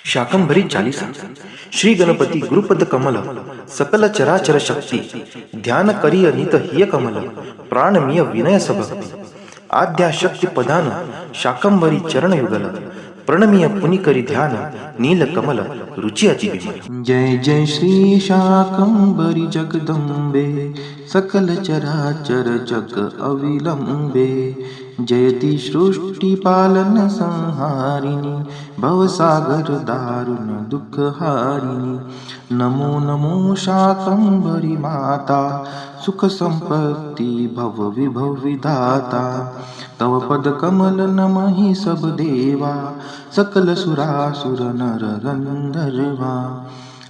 शाकंभरी चालीसा। श्री गणपती गुरुपद कमल, सकल चराचर शक्ती, ध्यान करिय नित हिय कमल, प्राणमीय विनय सभक्ती, आद्या शक्ती पदान शाकंभरी चरण युगल, प्रणमीय पुनि करी ध्यान, नील कमल रुचि अति विमल। जय जय श्री शाकंभरी जगदंबे, सकल चराचर जग अविलंबे, जयति सृष्टि पालन संहारिणी, भवसागर दारुण दुःख हारिणी। नमो नमो शाकंभरी माता, सुख संपत्ति भव विभव विधाता, तव पद कमल नमहि सब देवा, सकल सुरासुर नर गंधर्वा।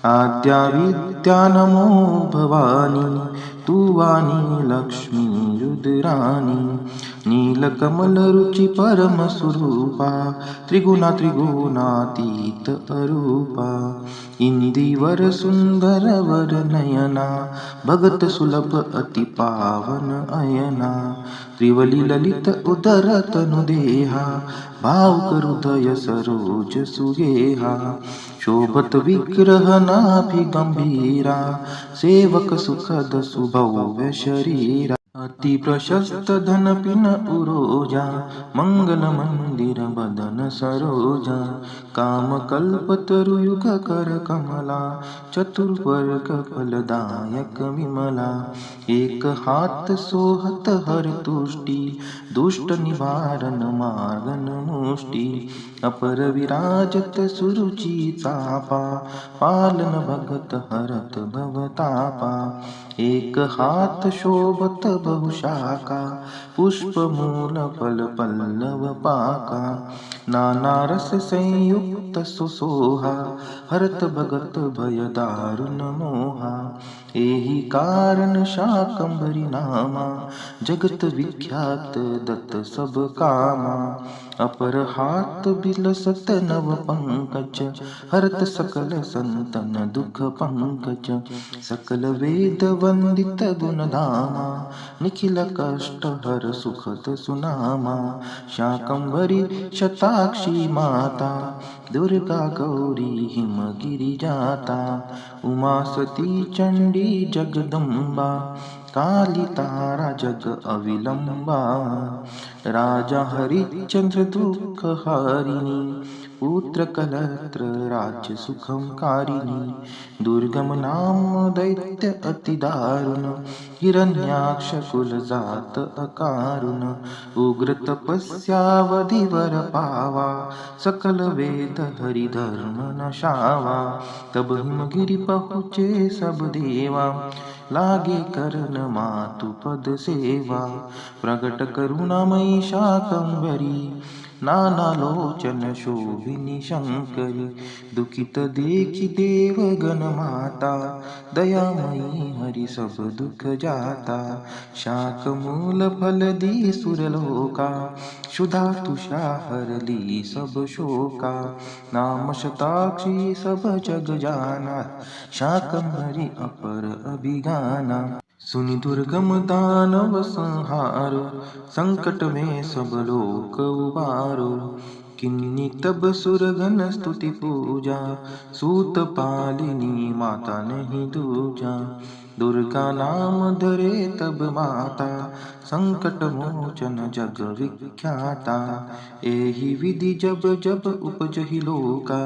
आद्या विद्या नमो भवानी, तू वाणी लक्ष्मी रुद्राणी, नीलकमल रुचि परम स्वरूपा, त्रिगुणा त्रिगुणातीत अरूपा। इंदिवर सुंदर वर नयना, भगत सुलभ अति पावन अयना। त्रिवली ललित उदर तनु देहा, भावुक हृदय सरोज सुगेहा। शोभत विग्रह नाभि गंभीरा, सेवक सुखद सुभव्य शरीरा। अति प्रशस्त धन पिन उरोजा, मंगल मंदिर बदन सरोजा। काम कल्प तरुयुग कर कमला, चतुर्वर्ग फलदायक विमला। एक हात सोहत हर तुष्टि, दुष्ट निवारण मार्गन मुष्टि। अपर विराजत सुरुचि चापा, पालन भगत हरत भवतापा। एक हात शोभत बहुशाखा, पुष्प मूल फल पल्लव पाका। नाना रस संयुक्त सुसोहा, हरत भगत भय दारुण मोहा। एहि कारण शाकंभरी नामा, जगत विख्यात दत्त सब कामा। अपर हात बिलसत नव पंकज, हरत सकल संतन दुख पंकज। सकल वेद वंदित गुणधामा, निखिल कष्ट हर सुखद सुनामा। शाकंभरी शताक्षी माता, दुर्गा गौरी हिमगिरी जाता। उमा सती चंडी जगदंबा, काली तारा जग अविलंबा। राजा हरिश्चंद्र दुःख हारिणी, पुत्र कलत्र राज्य सुखम कारिणी। दुर्गम नाम दैत्य अति दारुण, हिरण्याक्ष कुल जात अकारुण। उग्र तपस्यावधीवर पावा, सकल वेद हरि धर्म नशावा। तब हिमगिरि पहुँचे सब देवा, लागे करन मातु पद सेवा। प्रगट करुणामयी शाकंभरी, नाना लोचन शोभिनी शंकरी। दुखित देखि देव गण माता, दयामयी हरि सब दुख जाता। शाक मूल फल दी सुरलोका, क्षुधा तुषा हरली सब शोका। नाम शताक्षी सब जग जाना, शाकंभरी अपर अभिगाना। सुनि दुर्गम दानव संहारो, संकट में सब लोक उबारो। किन्नी तब सुरगण स्तुति पूजा, सूत पालिनी माता नहीं दूजा। दुर्गा नाम धरे तब माता, संकट मोचन जग विख्याता। एहि विधि जब जब उपजहि लोका,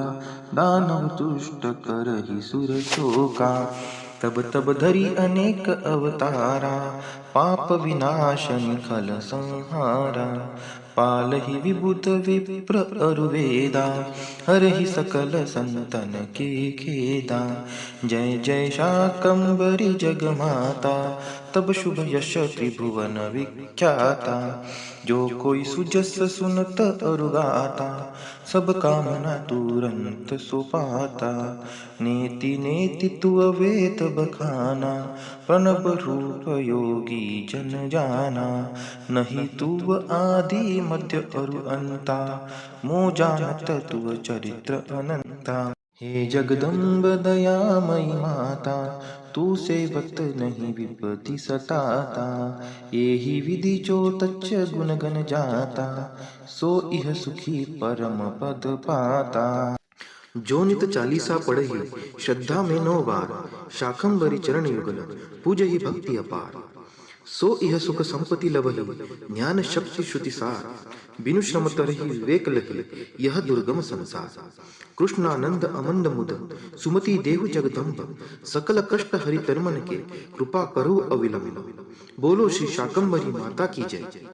दानव तुष्ट करहि सुर शोका। तब तब धरी अनेक अवतारा, पाप विनाशन खल संहारा। पालहि विबुध विप्र अरुवेदा, हरहि सकल संतन के खेदा। जय जय शाकंभरी जगमाता, तब शुभ यश त्रिभुवन विख्याता। जो कोई सुजस सुनत अरुगाता, सब कामना तुरंत सो पाता। नेति नेति तु अवेत बखाना, प्रणव रूप योगी जन जाना। नहीं तू आदि मध्य अरु अंता, मो जानत तु चरित्र अनंता। हे जगदम्ब दयामयी माता, तू सेवत नहीं विपति सताता। एहि विधि जो तच्च गुण गण जाता, सो इह सुखी परम पद पाता। जो नित चालीसा पढ़ही श्रद्धा में 9 बार, शाकंभरी चरण युगल पूजहि भक्ति अपार। सो इह सुख संपत्ति लवहि, ज्ञान शक्ति श्रुति सार, बिनु श्रम तरहि विवेक लहि, यह दुर्गम संसार। कृष्णानंद अमंद मुद सुमति देहु जगदम्ब, सकल कष्ट हरि तन मन के, कृपा करो अविलंब। बोलो श्री शाकंभरी माता की जय।